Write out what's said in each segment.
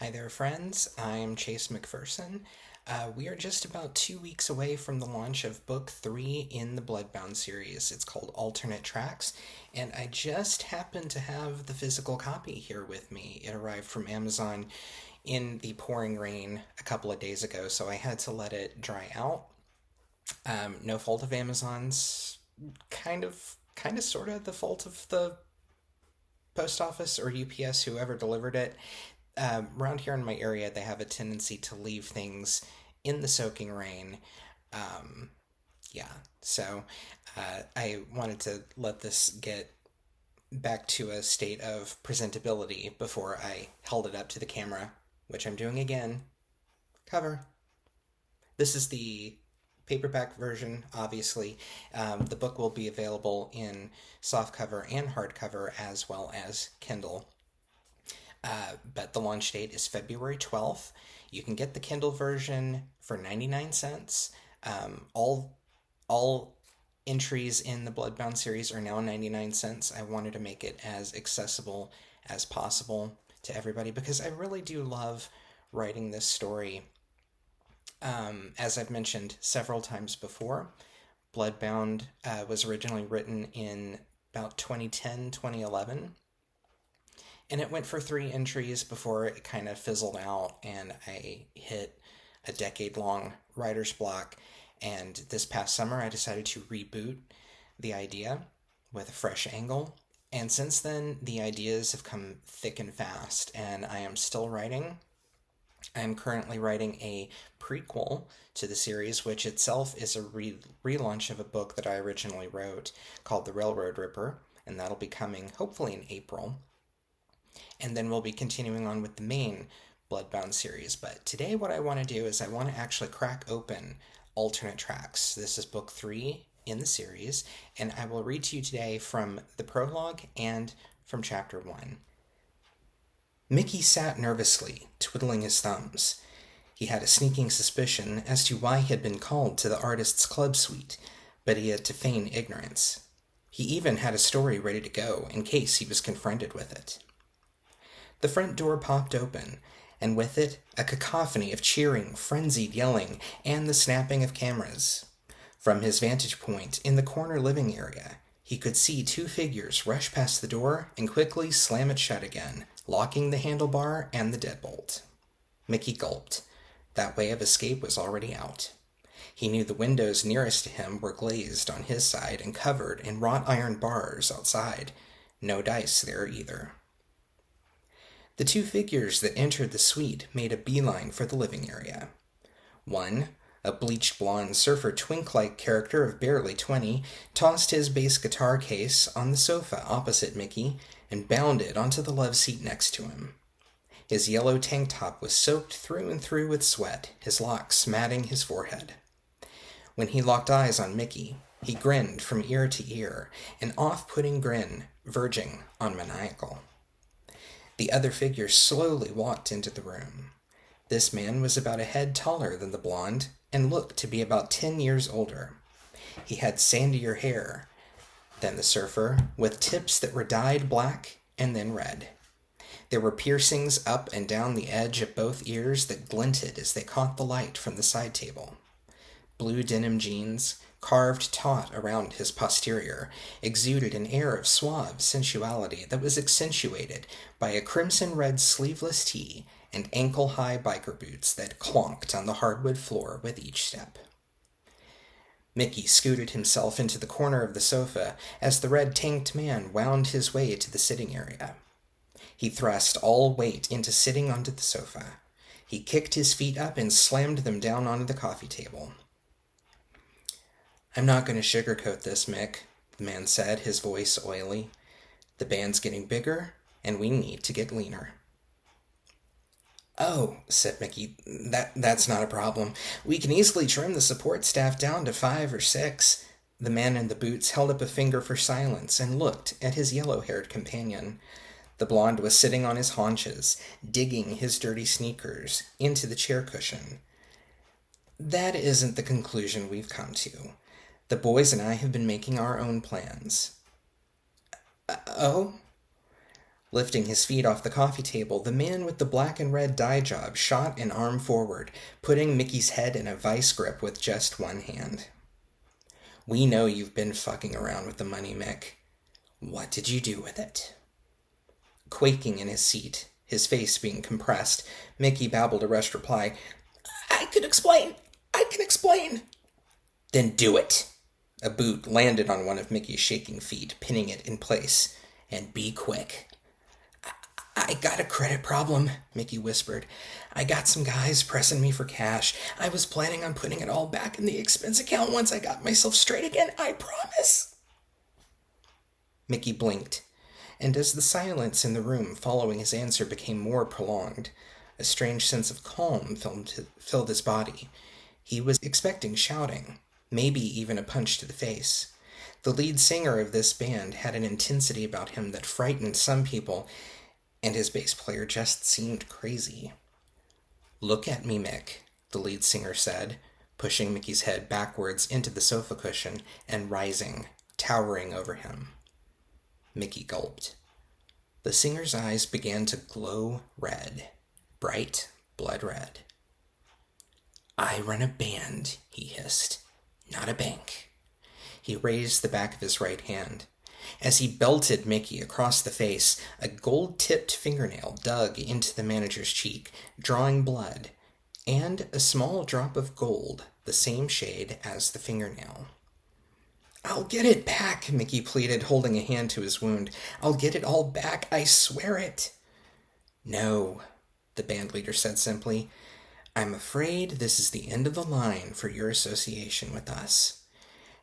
Hi there, friends. I'm Chase McPherson. We are just about 2 weeks away from the launch of book 3 in the Bloodbound series. It's called Alternate Tracks, and I just happen to have the physical copy here with me. It arrived from Amazon in the pouring rain a couple of days ago, so I had to let it dry out. No fault of Amazon's, sort of the fault of the post office or UPS, whoever delivered it. Around here in my area, they have a tendency to leave things in the soaking rain. Um, yeah, so I wanted to let this get back to a state of presentability before I held it up to the camera, which I'm doing again. Cover. This is the paperback version, obviously. The book will be available in softcover and hardcover as well as Kindle. But the launch date is February 12th. You can get the Kindle version for 99 cents. All entries in the Bloodbound series are now 99 cents. I wanted to make it as accessible as possible to everybody because I really do love writing this story. As I've mentioned several times before, Bloodbound was originally written in about 2010, 2011. And it went for 3 entries before it kind of fizzled out, and I hit a decade-long writer's block. And this past summer, I decided to reboot the idea with a fresh angle. And since then, the ideas have come thick and fast, and I am still writing. I am currently writing a prequel to the series, which itself is a relaunch of a book that I originally wrote called The Railroad Ripper, and that'll be coming hopefully in April. And then we'll be continuing on with the main Bloodbound series. But today what I want to do is I want to actually crack open Alternate Tracks. This is book 3 in the series, and I will read to you today from the prologue and from chapter 1. Mickey sat nervously, twiddling his thumbs. He had a sneaking suspicion as to why he had been called to the artist's club suite, but he had to feign ignorance. He even had a story ready to go in case he was confronted with it. The front door popped open, and with it, a cacophony of cheering, frenzied yelling, and the snapping of cameras. From his vantage point in the corner living area, he could see 2 figures rush past the door and quickly slam it shut again, locking the handlebar and the deadbolt. Mickey gulped. That way of escape was already out. He knew the windows nearest to him were glazed on his side and covered in wrought iron bars outside. No dice there either. The 2 figures that entered the suite made a beeline for the living area. One, a bleached blonde surfer twink-like character of barely 20, tossed his bass guitar case on the sofa opposite Mickey and bounded onto the love seat next to him. His yellow tank top was soaked through and through with sweat, his locks matting his forehead. When he locked eyes on Mickey, he grinned from ear to ear, an off-putting grin verging on maniacal. The other figure slowly walked into the room. This man was about a head taller than the blonde and looked to be about 10 years older. He had sandier hair than the surfer, with tips that were dyed black and then red. There were piercings up and down the edge of both ears that glinted as they caught the light from the side table. Blue denim jeans, carved taut around his posterior, exuded an air of suave sensuality that was accentuated by a crimson-red sleeveless tee and ankle-high biker boots that clonked on the hardwood floor with each step. Mickey scooted himself into the corner of the sofa as the red-tanked man wound his way to the sitting area. He thrust all weight into sitting onto the sofa. He kicked his feet up and slammed them down onto the coffee table. "I'm not going to sugarcoat this, Mick," the man said, his voice oily. "The band's getting bigger, and we need to get leaner." "Oh," said Mickey, that's not a problem. We can easily trim the support staff down to 5 or 6. The man in the boots held up a finger for silence and looked at his yellow-haired companion. The blonde was sitting on his haunches, digging his dirty sneakers into the chair cushion. "That isn't the conclusion we've come to. The boys and I have been making our own plans." "Oh?" Lifting his feet off the coffee table, the man with the black and red dye job shot an arm forward, putting Mickey's head in a vice grip with just one hand. "We know you've been fucking around with the money, Mick. What did you do with it?" Quaking in his seat, his face being compressed, Mickey babbled a rushed reply. I can explain. "Then do it." A boot landed on one of Mickey's shaking feet, pinning it in place. "And be quick." I got a credit problem," Mickey whispered. "I got some guys pressing me for cash. I was planning on putting it all back in the expense account once I got myself straight again, I promise." Mickey blinked, and as the silence in the room following his answer became more prolonged, a strange sense of calm filled his body. He was expecting shouting, maybe even a punch to the face. The lead singer of this band had an intensity about him that frightened some people, and his bass player just seemed crazy. "Look at me, Mick," the lead singer said, pushing Mickey's head backwards into the sofa cushion and rising, towering over him. Mickey gulped. The singer's eyes began to glow red, bright blood red. "I run a band," he hissed, "not a bank." He raised the back of his right hand. As he belted Mickey across the face, a gold-tipped fingernail dug into the manager's cheek, drawing blood, and a small drop of gold, the same shade as the fingernail. "I'll get it back," Mickey pleaded, holding a hand to his wound. "I'll get it all back, I swear it." "No," the bandleader said simply. "I'm afraid this is the end of the line for your association with us."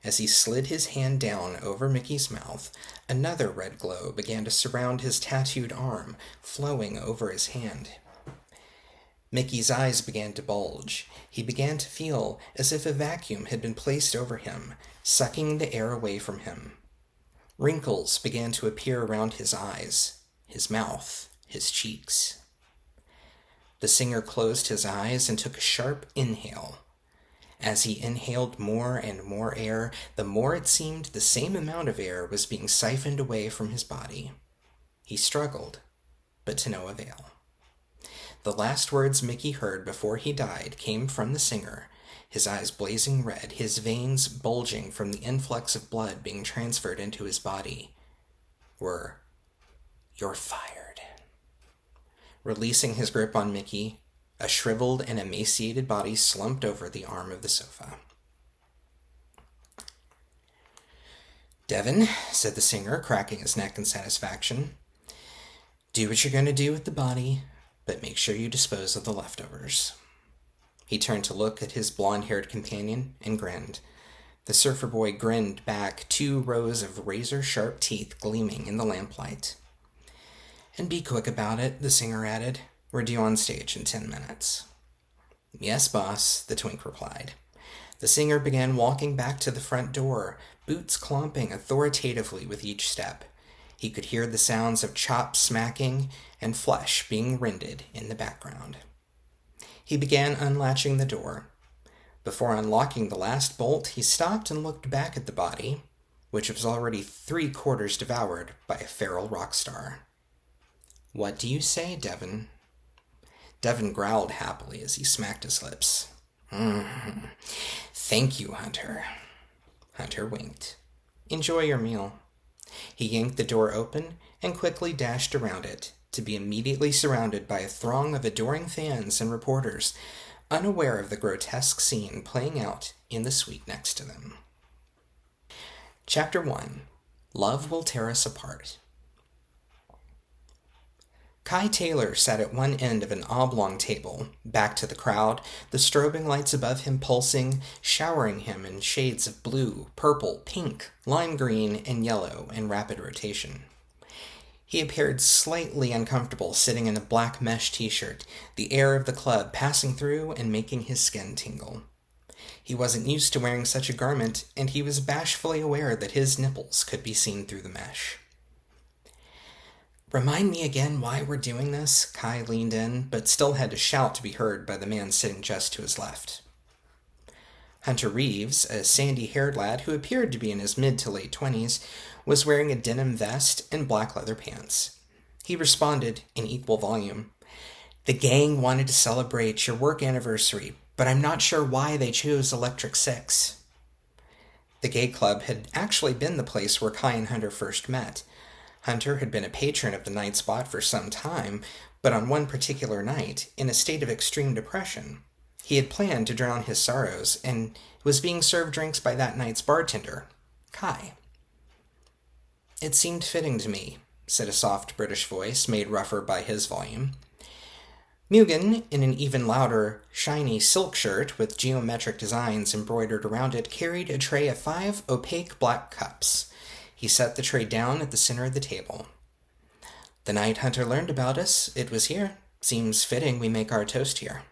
As he slid his hand down over Mickey's mouth, another red glow began to surround his tattooed arm, flowing over his hand. Mickey's eyes began to bulge. He began to feel as if a vacuum had been placed over him, sucking the air away from him. Wrinkles began to appear around his eyes, his mouth, his cheeks. The singer closed his eyes and took a sharp inhale. As he inhaled more and more air, the more it seemed the same amount of air was being siphoned away from his body. He struggled, but to no avail. The last words Mickey heard before he died came from the singer, his eyes blazing red, his veins bulging from the influx of blood being transferred into his body, were, "You're fired." Releasing his grip on Mickey, a shriveled and emaciated body slumped over the arm of the sofa. "Devin," said the singer, cracking his neck in satisfaction, "do what you're going to do with the body, but make sure you dispose of the leftovers." He turned to look at his blonde-haired companion and grinned. The surfer boy grinned back, 2 rows of razor-sharp teeth gleaming in the lamplight. "And be quick about it," the singer added. "We're due on stage in 10 minutes. "Yes, boss," the twink replied. The singer began walking back to the front door, boots clomping authoritatively with each step. He could hear the sounds of chops smacking and flesh being rended in the background. He began unlatching the door. Before unlocking the last bolt, he stopped and looked back at the body, which was already 3/4 devoured by a feral rock star. "What do you say, Devin?" Devin growled happily as he smacked his lips. "Thank you, Hunter." Hunter winked. "Enjoy your meal." He yanked the door open and quickly dashed around it, to be immediately surrounded by a throng of adoring fans and reporters, unaware of the grotesque scene playing out in the suite next to them. Chapter 1. Love Will Tear Us Apart. Kai Taylor sat at one end of an oblong table, back to the crowd, the strobing lights above him pulsing, showering him in shades of blue, purple, pink, lime green, and yellow in rapid rotation. He appeared slightly uncomfortable sitting in a black mesh t-shirt, the air of the club passing through and making his skin tingle. He wasn't used to wearing such a garment, and he was bashfully aware that his nipples could be seen through the mesh. "Remind me again why we're doing this?" Kai leaned in, but still had to shout to be heard by the man sitting just to his left. Hunter Reeves, a sandy-haired lad who appeared to be in his mid to late 20s, was wearing a denim vest and black leather pants. He responded in equal volume. "The gang wanted to celebrate your work anniversary, but I'm not sure why they chose Electric Six." The gay club had actually been the place where Kai and Hunter first met. Hunter had been a patron of the night spot for some time, but on one particular night, in a state of extreme depression, he had planned to drown his sorrows and was being served drinks by that night's bartender, Kai. "It seemed fitting to me," said a soft British voice, made rougher by his volume. Mugen, in an even louder, shiny silk shirt with geometric designs embroidered around it, carried a tray of 5 opaque black cups. He set the tray down at the center of the table. "The night Hunter learned about us, it was here. Seems fitting we make our toast here."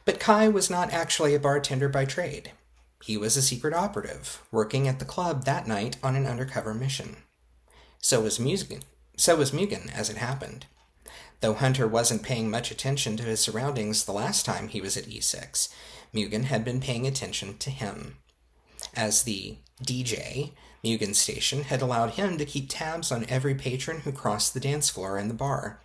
But Kai was not actually a bartender by trade. He was a secret operative, working at the club that night on an undercover mission. So was Mugen, as it happened. Though Hunter wasn't paying much attention to his surroundings the last time he was at E6, Mugen had been paying attention to him. As the DJ, Mugen's station had allowed him to keep tabs on every patron who crossed the dance floor and the bar.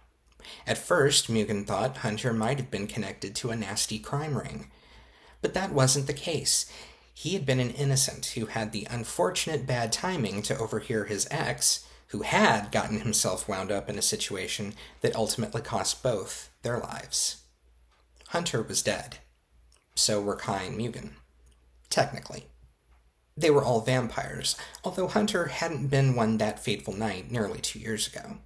At first, Mugen thought Hunter might have been connected to a nasty crime ring. But that wasn't the case. He had been an innocent who had the unfortunate bad timing to overhear his ex, who had gotten himself wound up in a situation that ultimately cost both their lives. Hunter was dead. So were Kai and Mugen. Technically. They were all vampires, although Hunter hadn't been one that fateful night nearly 2 years ago.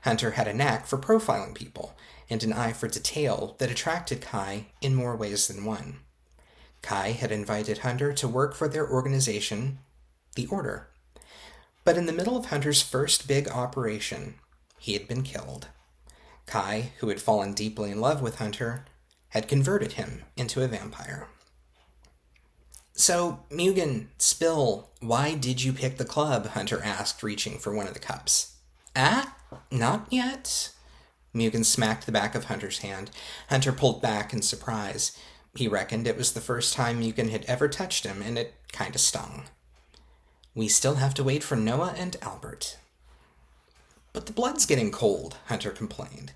Hunter had a knack for profiling people, and an eye for detail that attracted Kai in more ways than one. Kai had invited Hunter to work for their organization, the Order. But in the middle of Hunter's first big operation, he had been killed. Kai, who had fallen deeply in love with Hunter, had converted him into a vampire. "So, Mugen, spill, why did you pick the club?" Hunter asked, reaching for one of the cups. Not yet." Mugen smacked the back of Hunter's hand. Hunter pulled back in surprise. He reckoned it was the first time Mugen had ever touched him, and it kinda stung. "We still have to wait for Noah and Albert." "But the blood's getting cold," Hunter complained.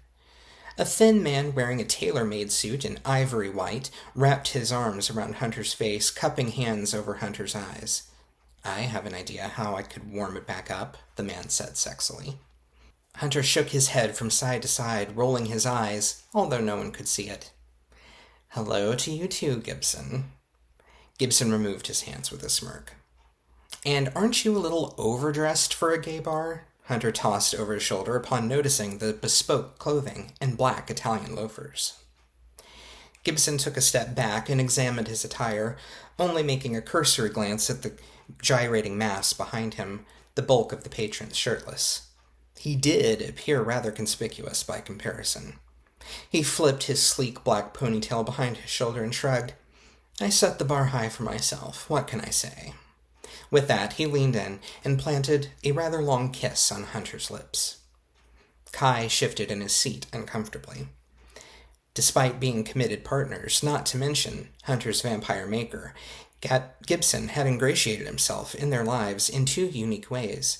A thin man wearing a tailor-made suit in ivory white wrapped his arms around Hunter's face, cupping hands over Hunter's eyes. "I have an idea how I could warm it back up," the man said sexily. Hunter shook his head from side to side, rolling his eyes, although no one could see it. "Hello to you too, Gibson." Gibson removed his hands with a smirk. "And aren't you a little overdressed for a gay bar?" Hunter tossed over his shoulder upon noticing the bespoke clothing and black Italian loafers. Gibson took a step back and examined his attire, only making a cursory glance at the gyrating mass behind him, the bulk of the patrons shirtless. He did appear rather conspicuous by comparison. He flipped his sleek black ponytail behind his shoulder and shrugged. "I set the bar high for myself. What can I say?" With that, he leaned in and planted a rather long kiss on Hunter's lips. Kai shifted in his seat uncomfortably. Despite being committed partners, not to mention Hunter's vampire maker, Gibson had ingratiated himself in their lives in 2 unique ways.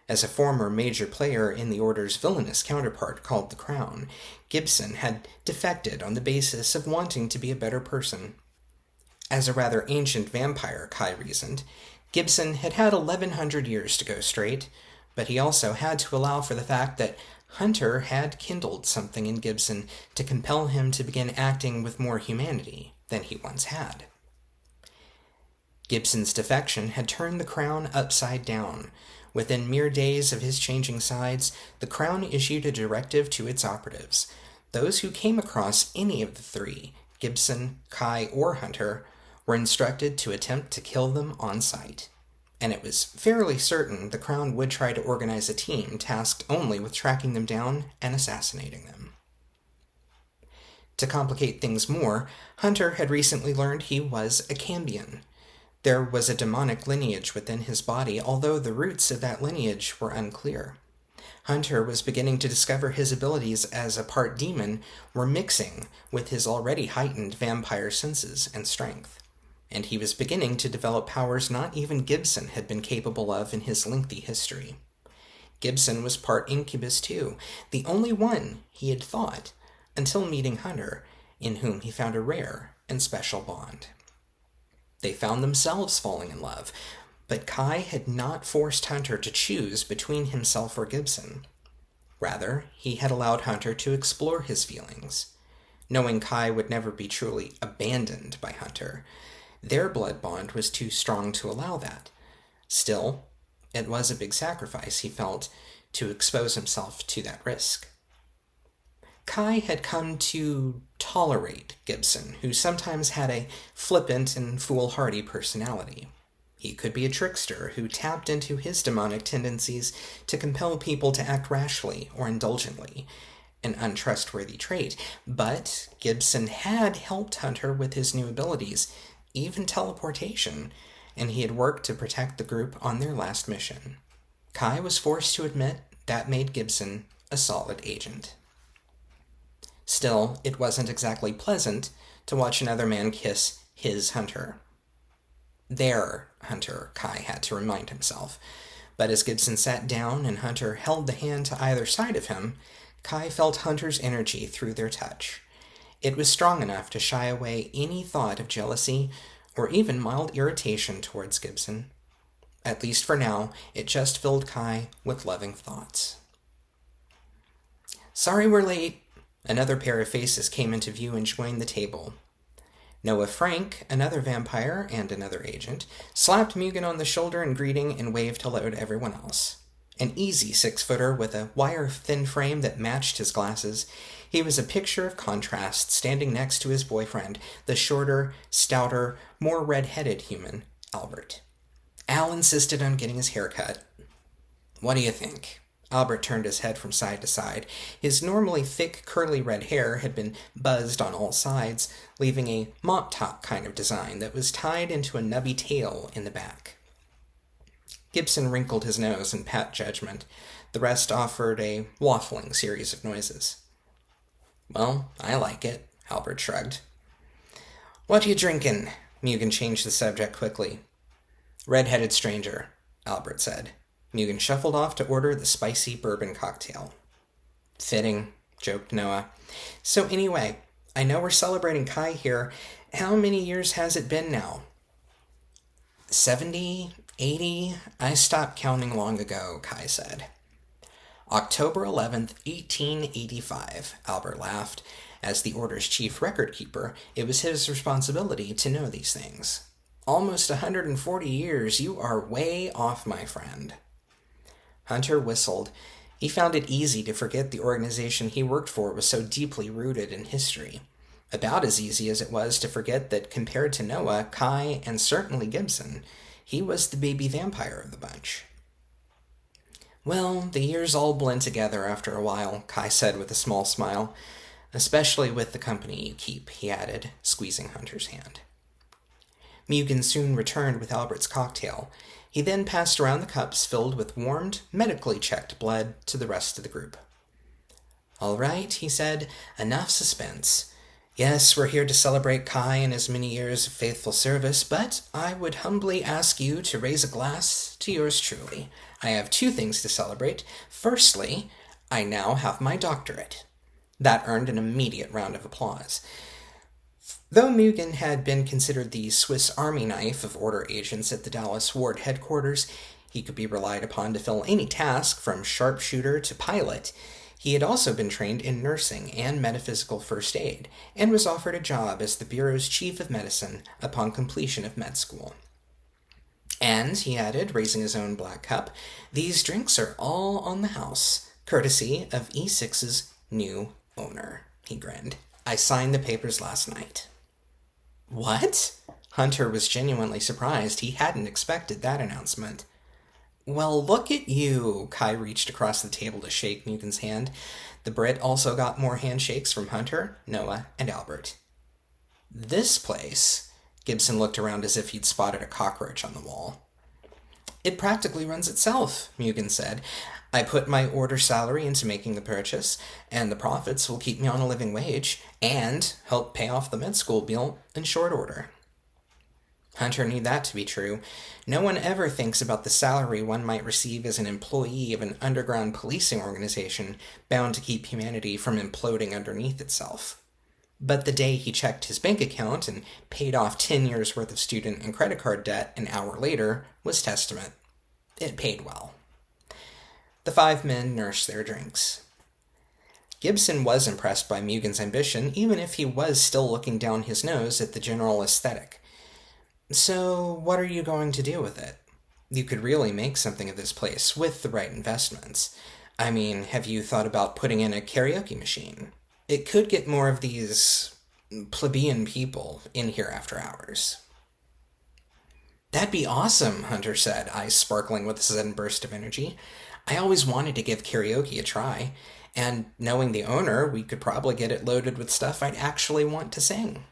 As a former major player in the Order's villainous counterpart called the Crown, Gibson had defected on the basis of wanting to be a better person. As a rather ancient vampire, Kai reasoned, Gibson had had 1,100 years to go straight, but he also had to allow for the fact that Hunter had kindled something in Gibson to compel him to begin acting with more humanity than he once had. Gibson's defection had turned the Crown upside down. Within mere days of his changing sides, the Crown issued a directive to its operatives. Those who came across any of the 3, Gibson, Kai, or Hunter, were instructed to attempt to kill them on sight. And it was fairly certain the Crown would try to organize a team tasked only with tracking them down and assassinating them. To complicate things more, Hunter had recently learned he was a Cambion. There was a demonic lineage within his body, although the roots of that lineage were unclear. Hunter was beginning to discover his abilities as a part demon were mixing with his already heightened vampire senses and strength, and he was beginning to develop powers not even Gibson had been capable of in his lengthy history. Gibson was part incubus too, the only one he had thought, until meeting Hunter, in whom he found a rare and special bond. They found themselves falling in love, but Kai had not forced Hunter to choose between himself or Gibson. Rather, he had allowed Hunter to explore his feelings. Knowing Kai would never be truly abandoned by Hunter, their blood bond was too strong to allow that. Still, it was a big sacrifice, he felt, to expose himself to that risk. Kai had come to tolerate Gibson, who sometimes had a flippant and foolhardy personality. He could be a trickster who tapped into his demonic tendencies to compel people to act rashly or indulgently, an untrustworthy trait, but Gibson had helped Hunter with his new abilities, even teleportation, and he had worked to protect the group on their last mission. Kai was forced to admit that made Gibson a solid agent. Still, it wasn't exactly pleasant to watch another man kiss his Hunter. Their Hunter, Kai had to remind himself. But as Gibson sat down and Hunter held the hand to either side of him, Kai felt Hunter's energy through their touch. It was strong enough to shy away any thought of jealousy or even mild irritation towards Gibson. At least for now, it just filled Kai with loving thoughts. "Sorry we're late." Another pair of faces came into view and joined the table. Noah Frank, another vampire and another agent, slapped Mugen on the shoulder in greeting and waved hello to everyone else. An easy 6-footer with a wire-thin frame that matched his glasses, he was a picture of contrast standing next to his boyfriend, the shorter, stouter, more red-headed human, Albert. Al insisted on getting his hair cut. "What do you think?" Albert turned his head from side to side. His normally thick, curly red hair had been buzzed on all sides, leaving a mop-top kind of design that was tied into a nubby tail in the back. Gibson wrinkled his nose in pat judgment. The rest offered a waffling series of noises. "Well, I like it," Albert shrugged. "What you drinking?" Mugen changed the subject quickly. "Red-headed stranger," Albert said. Mugen shuffled off to order the spicy bourbon cocktail. "Fitting," joked Noah. "So anyway, I know we're celebrating Kai here. How many years has it been now?" 70, 80? I stopped counting long ago, Kai said. "October 11th, 1885, Albert laughed. As the Order's chief record keeper, it was his responsibility to know these things. "Almost 140 years. You are way off, my friend." Hunter whistled. He found it easy to forget the organization he worked for was so deeply rooted in history. About as easy as it was to forget that compared to Noah, Kai, and certainly Gibson, he was the baby vampire of the bunch. "Well, the years all blend together after a while," Kai said with a small smile. "Especially with the company you keep," he added, squeezing Hunter's hand. Mugen soon returned with Albert's cocktail. He then passed around the cups filled with warmed, medically checked blood to the rest of the group. "All right," he said, "enough suspense. Yes, we're here to celebrate Kai and his many years of faithful service, but I would humbly ask you to raise a glass to yours truly. I have 2 things to celebrate. Firstly, I now have my doctorate." That earned an immediate round of applause. Though Mugen had been considered the Swiss Army knife of Order agents at the Dallas Ward headquarters, he could be relied upon to fill any task from sharpshooter to pilot. He had also been trained in nursing and metaphysical first aid, and was offered a job as the Bureau's chief of medicine upon completion of med school. "And," he added, raising his own black cup, "these drinks are all on the house, courtesy of E6's new owner." He grinned. "I signed the papers last night." "What?" Hunter was genuinely surprised. He hadn't expected that announcement. "Well, look at you." Kai reached across the table to shake Mugen's hand. The Brit also got more handshakes from Hunter, Noah, and Albert. "This place," Gibson looked around as if he'd spotted a cockroach on the wall. "It practically runs itself," Mugen said. "I put my Order salary into making the purchase, and the profits will keep me on a living wage, and help pay off the med school bill in short order." Hunter knew that to be true. No one ever thinks about the salary one might receive as an employee of an underground policing organization bound to keep humanity from imploding underneath itself. But the day he checked his bank account and paid off 10 years' worth of student and credit card debt an hour later was testament. It paid well. The five men nursed their drinks. Gibson was impressed by Mugen's ambition, even if he was still looking down his nose at the general aesthetic. So, what are you going to do with it? You could really make something of this place with the right investments. I mean, have you thought about putting in a karaoke machine? It could get more of these plebeian people in here after hours. That'd be awesome, Hunter said, eyes sparkling with a sudden burst of energy. I always wanted to give karaoke a try, and knowing the owner, we could probably get it loaded with stuff I'd actually want to sing.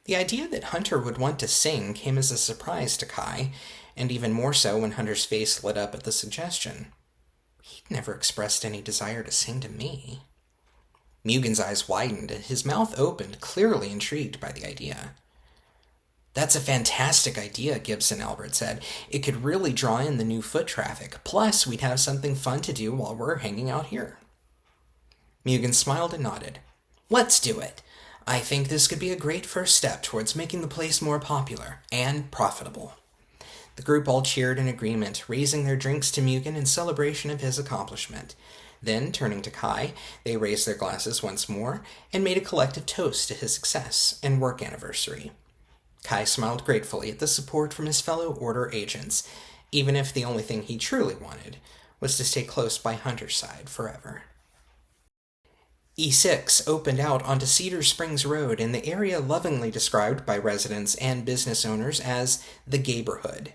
The idea that Hunter would want to sing came as a surprise to Kai, and even more so when Hunter's face lit up at the suggestion. He'd never expressed any desire to sing to me. Mugen's eyes widened, and his mouth opened, clearly intrigued by the idea. That's a fantastic idea, Gibson Albert said. It could really draw in the new foot traffic. Plus, we'd have something fun to do while we're hanging out here. Mugen smiled and nodded. Let's do it. I think this could be a great first step towards making the place more popular and profitable. The group all cheered in agreement, raising their drinks to Mugen in celebration of his accomplishment. Then, turning to Kai, they raised their glasses once more and made a collective toast to his success and work anniversary. Kai smiled gratefully at the support from his fellow Order agents, even if the only thing he truly wanted was to stay close by Hunter's side forever. E6 opened out onto Cedar Springs Road in the area lovingly described by residents and business owners as the Gayborhood.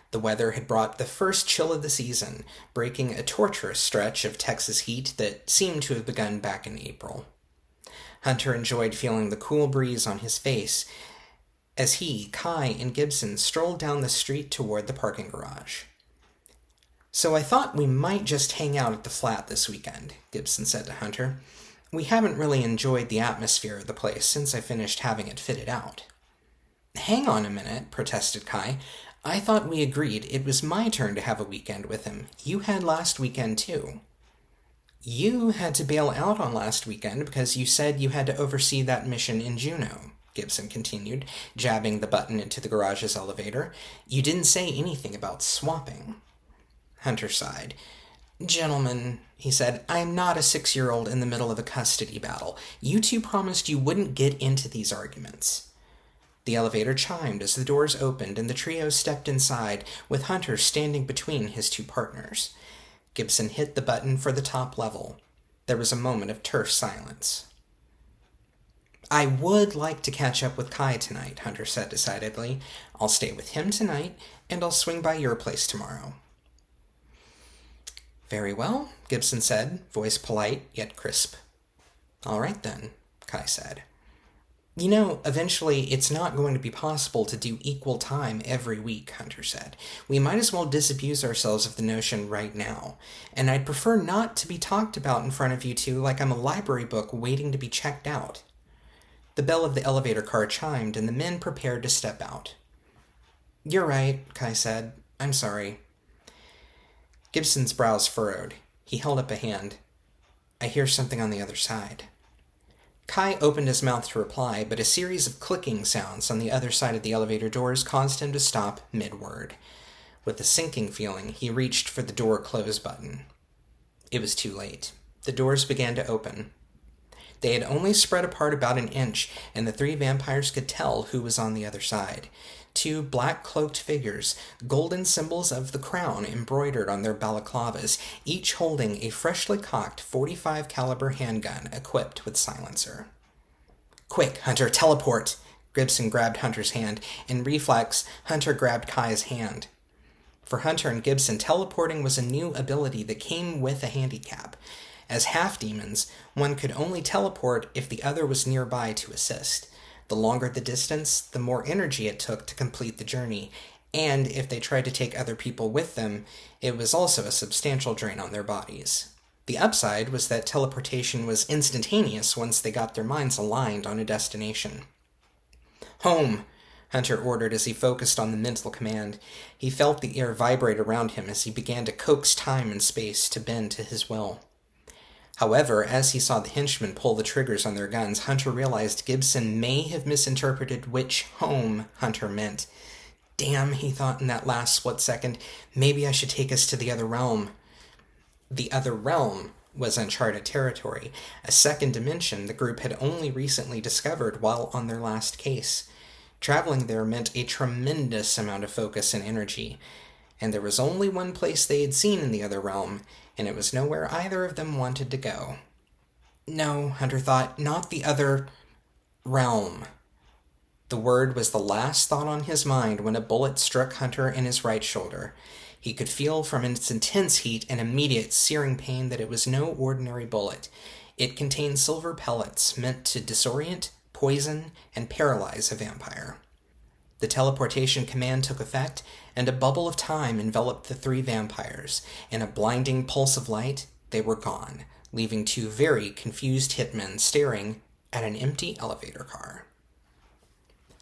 The weather had brought the first chill of the season, breaking a torturous stretch of Texas heat that seemed to have begun back in April. Hunter enjoyed feeling the cool breeze on his face as he, Kai, and Gibson strolled down the street toward the parking garage. So I thought we might just hang out at the flat this weekend, Gibson said to Hunter. We haven't really enjoyed the atmosphere of the place since I finished having it fitted out. Hang on a minute, protested Kai. I thought we agreed it was my turn to have a weekend with him. You had last weekend, too. You had to bail out on last weekend because you said you had to oversee that mission in Juneau, Gibson continued, jabbing the button into the garage's elevator. You didn't say anything about swapping. Hunter sighed. Gentlemen, he said, I'm not a 6-year-old in the middle of a custody battle. You two promised you wouldn't get into these arguments. The elevator chimed as the doors opened and the trio stepped inside, with Hunter standing between his two partners. Gibson hit the button for the top level. There was a moment of terse silence. I would like to catch up with Kai tonight, Hunter said decidedly. I'll stay with him tonight, and I'll swing by your place tomorrow. Very well, Gibson said, voice polite yet crisp. All right then, Kai said. You know, eventually it's not going to be possible to do equal time every week, Hunter said. We might as well disabuse ourselves of the notion right now, and I'd prefer not to be talked about in front of you two like I'm a library book waiting to be checked out. The bell of the elevator car chimed, and the men prepared to step out. You're right, Kai said. I'm sorry. Gibson's brows furrowed. He held up a hand. I hear something on the other side. Kai opened his mouth to reply, but a series of clicking sounds on the other side of the elevator doors caused him to stop mid-word. With a sinking feeling, he reached for the door close button. It was too late. The doors began to open. They had only spread apart about an inch, and the three vampires could tell who was on the other side. Two black-cloaked figures, golden symbols of the crown embroidered on their balaclavas, each holding a freshly cocked .45 caliber handgun equipped with silencer. Quick, Hunter, teleport! Gibson grabbed Hunter's hand. In reflex, Hunter grabbed Kai's hand. For Hunter and Gibson, teleporting was a new ability that came with a handicap. As half-demons, one could only teleport if the other was nearby to assist. The longer the distance, the more energy it took to complete the journey, and if they tried to take other people with them, it was also a substantial drain on their bodies. The upside was that teleportation was instantaneous once they got their minds aligned on a destination. Home! Hunter ordered as he focused on the mental command. He felt the air vibrate around him as he began to coax time and space to bend to his will. However, as he saw the henchmen pull the triggers on their guns, Hunter realized Gibson may have misinterpreted which home Hunter meant. Damn, he thought in that last split second, maybe I should take us to the other realm. The other realm was uncharted territory, a second dimension the group had only recently discovered while on their last case. Traveling there meant a tremendous amount of focus and energy, and there was only one place they had seen in the other realm, and it was nowhere either of them wanted to go. No, Hunter thought, not the other realm. The word was the last thought on his mind when a bullet struck Hunter in his right shoulder. He could feel from its intense heat and immediate searing pain that it was no ordinary bullet. It contained silver pellets meant to disorient, poison, and paralyze a vampire. The teleportation command took effect, and a bubble of time enveloped the three vampires. In a blinding pulse of light, they were gone, leaving two very confused hitmen staring at an empty elevator car.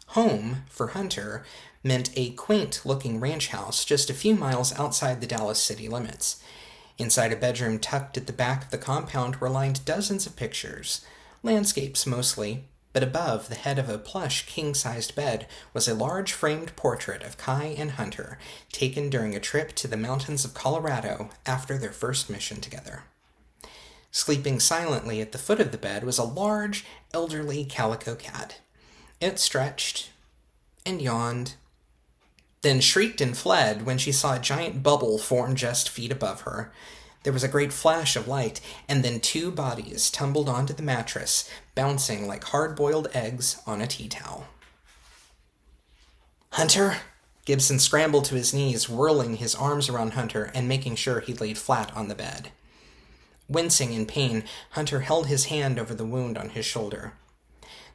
Home, for Hunter, meant a quaint-looking ranch house just a few miles outside the Dallas city limits. Inside a bedroom tucked at the back of the compound were lined dozens of pictures, landscapes mostly, but above the head of a plush king-sized bed was a large framed portrait of Kai and Hunter, taken during a trip to the mountains of Colorado after their first mission together. Sleeping silently at the foot of the bed was a large, elderly calico cat. It stretched and yawned, then shrieked and fled when she saw a giant bubble form just feet above her. There was a great flash of light, and then two bodies tumbled onto the mattress, bouncing like hard-boiled eggs on a tea towel. "Hunter!" Gibson scrambled to his knees, whirling his arms around Hunter and making sure he laid flat on the bed. Wincing in pain, Hunter held his hand over the wound on his shoulder.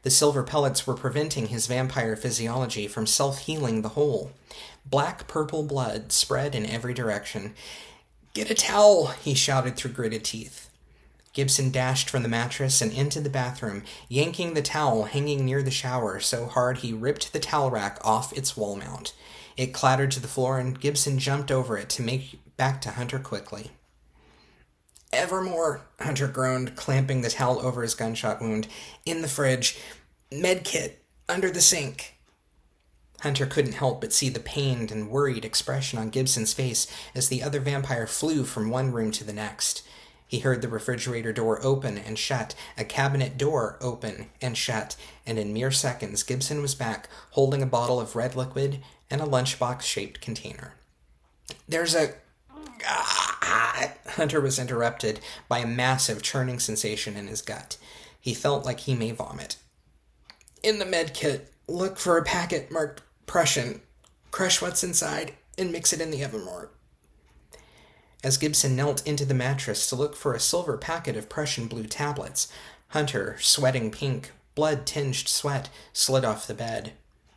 The silver pellets were preventing his vampire physiology from self-healing the hole. Black-purple blood spread in every direction. "Get a towel," he shouted through gritted teeth. Gibson dashed from the mattress and into the bathroom, yanking the towel hanging near the shower so hard he ripped the towel rack off its wall mount. It clattered to the floor, and Gibson jumped over it to make back to Hunter quickly. "Evermore," Hunter groaned, clamping the towel over his gunshot wound. "In the fridge. Med kit. Under the sink." Hunter couldn't help but see the pained and worried expression on Gibson's face as the other vampire flew from one room to the next. He heard the refrigerator door open and shut, a cabinet door open and shut, and in mere seconds Gibson was back, holding a bottle of red liquid and a lunchbox-shaped container. "There's a..." Hunter was interrupted by a massive churning sensation in his gut. He felt like he may vomit. "In the med kit, look for a packet marked Prussian. Crush what's inside and mix it in the Evermore." As Gibson knelt into the mattress to look for a silver packet of Prussian blue tablets, Hunter, sweating pink, blood-tinged sweat, slid off the bed.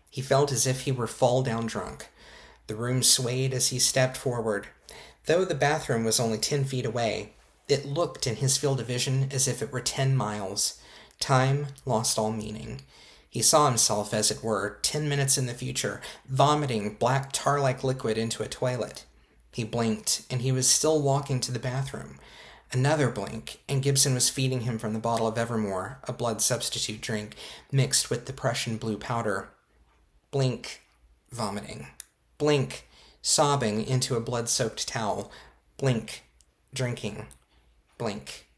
He felt as if he were fall-down drunk. The room swayed as he stepped forward. Though the bathroom was only 10 feet away, it looked in his field of vision as if it were 10 miles. Time lost all meaning. He saw himself, as it were, 10 minutes in the future, vomiting black tar-like liquid into a toilet. He blinked, and he was still walking to the bathroom. Another blink, and Gibson was feeding him from the bottle of Evermore, a blood substitute drink, mixed with the Prussian blue powder. Blink, vomiting. Blink, sobbing into a blood-soaked towel. Blink, drinking. Blink.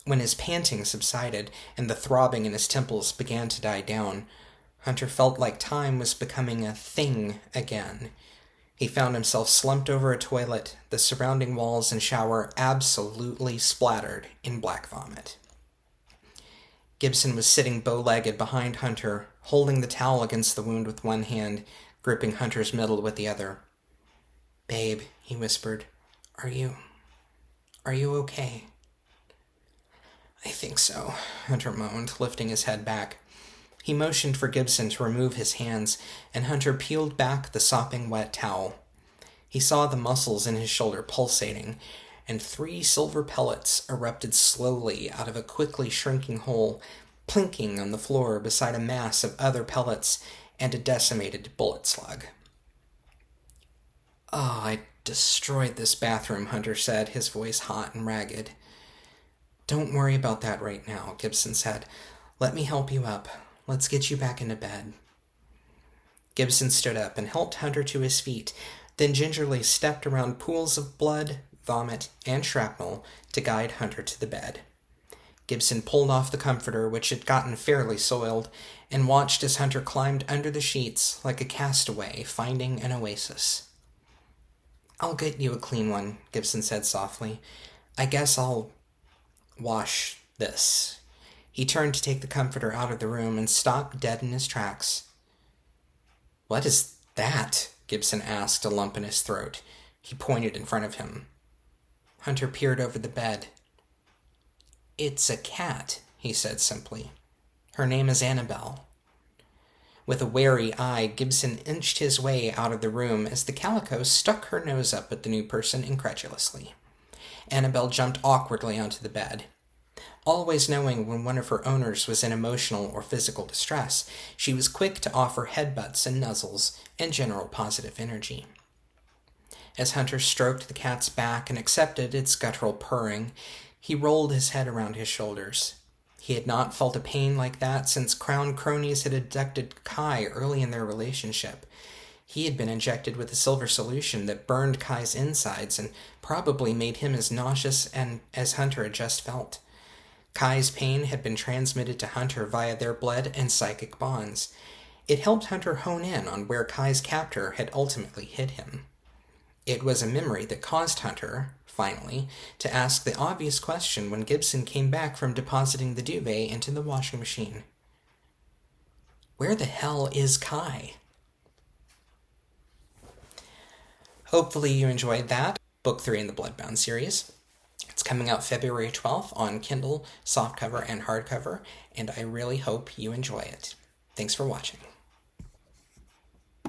When his panting subsided and the throbbing in his temples began to die down, Hunter felt like time was becoming a thing again. He found himself slumped over a toilet, the surrounding walls and shower absolutely splattered in black vomit. Gibson was sitting bow-legged behind Hunter, holding the towel against the wound with one hand, gripping Hunter's middle with the other. "Babe," he whispered, Are you okay?" "I think so," Hunter moaned, lifting his head back. He motioned for Gibson to remove his hands, and Hunter peeled back the sopping wet towel. He saw the muscles in his shoulder pulsating, and 3 silver pellets erupted slowly out of a quickly shrinking hole, plinking on the floor beside a mass of other pellets and a decimated bullet slug. "Oh, I destroyed this bathroom," Hunter said, his voice hot and ragged. "Don't worry about that right now," Gibson said. "Let me help you up. Let's get you back into bed." Gibson stood up and helped Hunter to his feet, then gingerly stepped around pools of blood, vomit, and shrapnel to guide Hunter to the bed. Gibson pulled off the comforter, which had gotten fairly soiled, and watched as Hunter climbed under the sheets like a castaway finding an oasis. "I'll get you a clean one," Gibson said softly. "I guess I'll wash this." He turned to take the comforter out of the room and stopped dead in his tracks. "What is that?" Gibson asked, a lump in his throat. He pointed in front of him. Hunter peered over the bed. "It's a cat," he said simply. "Her name is Annabelle." With a wary eye, Gibson inched his way out of the room as the calico stuck her nose up at the new person incredulously. Annabelle jumped awkwardly onto the bed. Always knowing when one of her owners was in emotional or physical distress, she was quick to offer headbutts and nuzzles and general positive energy. As Hunter stroked the cat's back and accepted its guttural purring, he rolled his head around his shoulders. He had not felt a pain like that since Crown cronies had abducted Kai early in their relationship. He had been injected with a silver solution that burned Kai's insides and probably made him as nauseous as Hunter had just felt. Kai's pain had been transmitted to Hunter via their blood and psychic bonds. It helped Hunter hone in on where Kai's captor had ultimately hid him. It was a memory that caused Hunter, finally, to ask the obvious question when Gibson came back from depositing the duvet into the washing machine. Where the hell is Kai? Hopefully you enjoyed that. Book 3 in the Bloodbound series. It's coming out February 12th on Kindle, softcover, and hardcover, and I really hope you enjoy it. Thanks for watching.